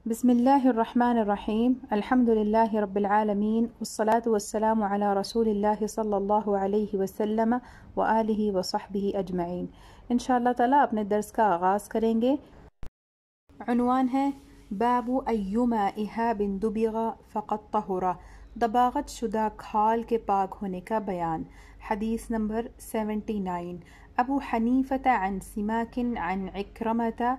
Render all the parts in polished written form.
بسم الله الرحمن الرحیم الحمد للہ رب العالمین والصلاة والسلام علی رسول اللہ صلی اللہ علیہ وسلم وآلہ وصحبہ اجمعین۔ انشاءاللہ تعالیٰ اپنے درس کا آغاز کریں گے۔ عنوان ہے باب ایما اہاب دبغ فقد طہر، دباغت شدہ کھال کے پاک ہونے کا بیان۔ حدیث نمبر 79۔ ابو حنیفة عن سماک عن عکرمة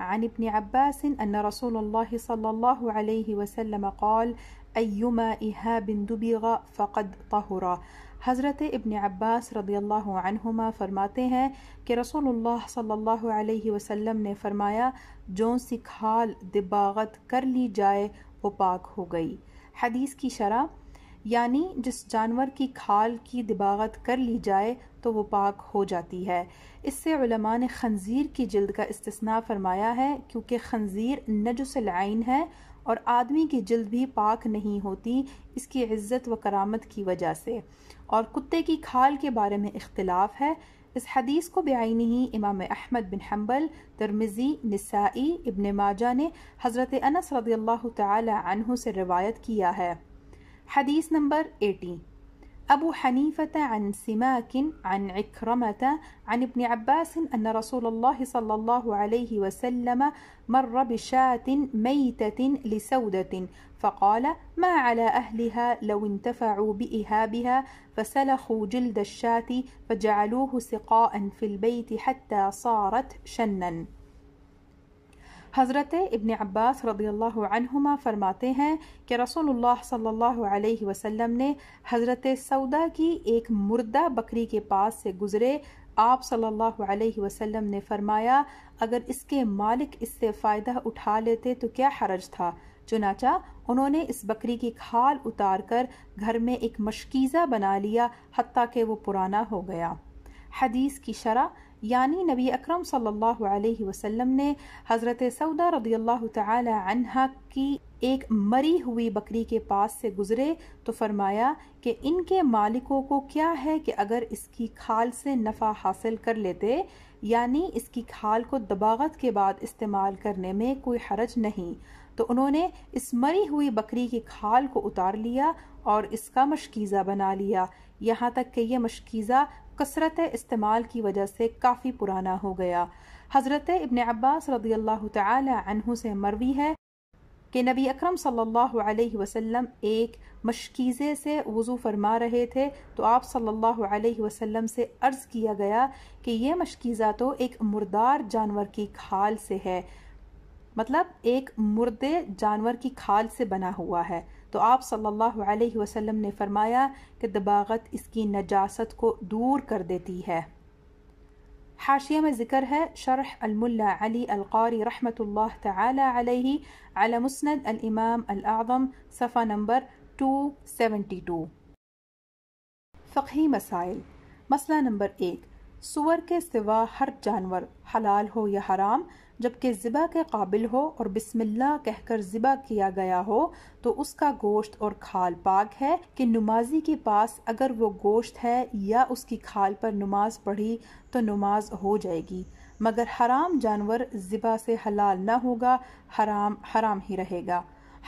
عن ابن عباس ان رسول اللہ صلی اللہ علیہ وسلم قال ایما اہاب دبغ فقد طہر۔ حضرت ابن عباس رضی اللہ عنہما فرماتے ہیں کہ رسول اللہ صلی اللہ علیہ وسلم نے فرمایا، جون سی کھال دباغت کر لی جائے وہ پاک ہو گئی۔ حدیث کی شرح یعنی جس جانور کی کھال کی دباغت کر لی جائے تو وہ پاک ہو جاتی ہے۔ اس سے علماء نے خنزیر کی جلد کا استثناء فرمایا ہے، کیونکہ خنزیر نجس العین ہے اور آدمی کی جلد بھی پاک نہیں ہوتی اس کی عزت و کرامت کی وجہ سے۔ اور کتے کی کھال کے بارے میں اختلاف ہے۔ اس حدیث کو بعینہ امام احمد بن حنبل، ترمذی، نسائی، ابن ماجہ نے حضرت انس رضی اللہ تعالی عنہ سے روایت کیا ہے۔ حدیث نمبر 80۔ ابو حنیفة عن سماک عن عکرمة عن ابن عباس ان رسول اللہ صلی اللہ علیہ وسلم مر بشاة میتة لسودة فقال ما على أهلها لو انتفعوا بإهابها فسلخوا جلد الشاة فجعلوه سقاء في البيت حتى صارت شنا۔ حضرت ابن عباس رضی اللہ عنہما فرماتے ہیں کہ رسول اللہ صلی اللہ علیہ وسلم نے حضرت سودا کی ایک مردہ بکری کے پاس سے گزرے۔ آپ صلی اللہ علیہ وسلم نے فرمایا، اگر اس کے مالک اس سے فائدہ اٹھا لیتے تو کیا حرج تھا؟ چنانچہ انہوں نے اس بکری کی کھال اتار کر گھر میں ایک مشکیزہ بنا لیا حتیٰ کہ وہ پرانا ہو گیا۔ حدیث کی شرح یعنی نبی اکرم صلی اللہ علیہ وسلم نے حضرت سودا رضی اللہ تعالی عنہا کی ایک مری ہوئی بکری کے پاس سے گزرے تو فرمایا کہ ان کے مالکوں کو کیا ہے کہ اگر اس کی کھال سے نفع حاصل کر لیتے، یعنی اس کی کھال کو دباغت کے بعد استعمال کرنے میں کوئی حرج نہیں۔ تو انہوں نے اس مری ہوئی بکری کی کھال کو اتار لیا اور اس کا مشکیزہ بنا لیا، یہاں تک کہ یہ مشکیزہ کثرت استعمال کی وجہ سے کافی پرانا ہو گیا۔ حضرت ابن عباس رضی اللہ تعالی عنہ سے مروی ہے کہ نبی اکرم صلی اللہ علیہ وسلم ایک مشکیزے سے وضو فرما رہے تھے تو آپ صلی اللہ علیہ وسلم سے عرض کیا گیا کہ یہ مشکیزہ تو ایک مردار جانور کی کھال سے ہے، مطلب ایک مردے جانور کی کھال سے بنا ہوا ہے۔ تو آپ صلی اللہ علیہ وسلم نے فرمایا کہ دباغت اس کی نجاست کو دور کر دیتی ہے۔ حاشیہ میں ذکر ہے، شرح الملا علی القاری رحمۃ اللہ تعالی علیہ علی مسند الامام الاعظم، صفحہ نمبر 272۔ فقہی مسائل۔ مسئلہ نمبر 1، سور کے سوا ہر جانور حلال ہو یا حرام جبکہ ذبح کے قابل ہو اور بسم اللہ کہہ کر ذبح کیا گیا ہو تو اس کا گوشت اور کھال پاک ہے کہ نمازی کے پاس اگر وہ گوشت ہے یا اس کی کھال پر نماز پڑھی تو نماز ہو جائے گی، مگر حرام جانور ذبح سے حلال نہ ہوگا، حرام ہی رہے گا۔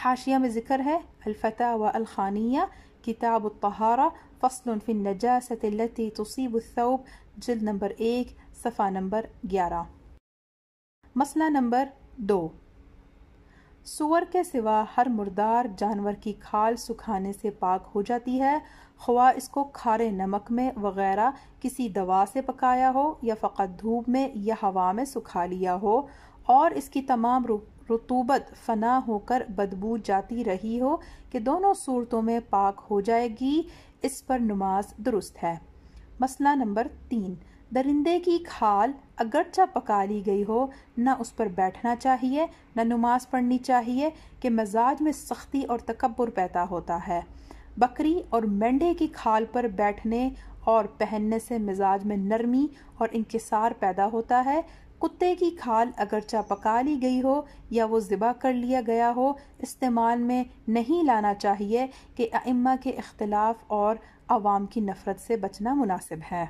حاشیہ میں ذکر ہے، الفتاوی الخانیہ، کتاب الطہارہ، فصل فی النجاسۃ التی تصیب الثوب، جلد نمبر 1، صفحہ نمبر 11۔ مسئلہ نمبر 2، سور کے سوا ہر مردار جانور کی کھال سکھانے سے پاک ہو جاتی ہے، خواہ اس کو کھارے نمک میں وغیرہ کسی دوا سے پکایا ہو یا فقط دھوپ میں یا ہوا میں سکھا لیا ہو اور اس کی تمام رطوبت فنا ہو کر بدبو جاتی رہی ہو کہ دونوں صورتوں میں پاک ہو جائے گی، اس پر نماز درست ہے۔ مسئلہ نمبر 3، درندے کی کھال اگرچہ پکا لی گئی ہو، نہ اس پر بیٹھنا چاہیے نہ نماز پڑھنی چاہیے کہ مزاج میں سختی اور تکبر پیدا ہوتا ہے۔ بکری اور مینڈھے کی کھال پر بیٹھنے اور پہننے سے مزاج میں نرمی اور انکسار پیدا ہوتا ہے۔ کتے کی کھال اگرچہ پکا لی گئی ہو یا وہ ذبح کر لیا گیا ہو، استعمال میں نہیں لانا چاہیے کہ ائمہ کے اختلاف اور عوام کی نفرت سے بچنا مناسب ہے۔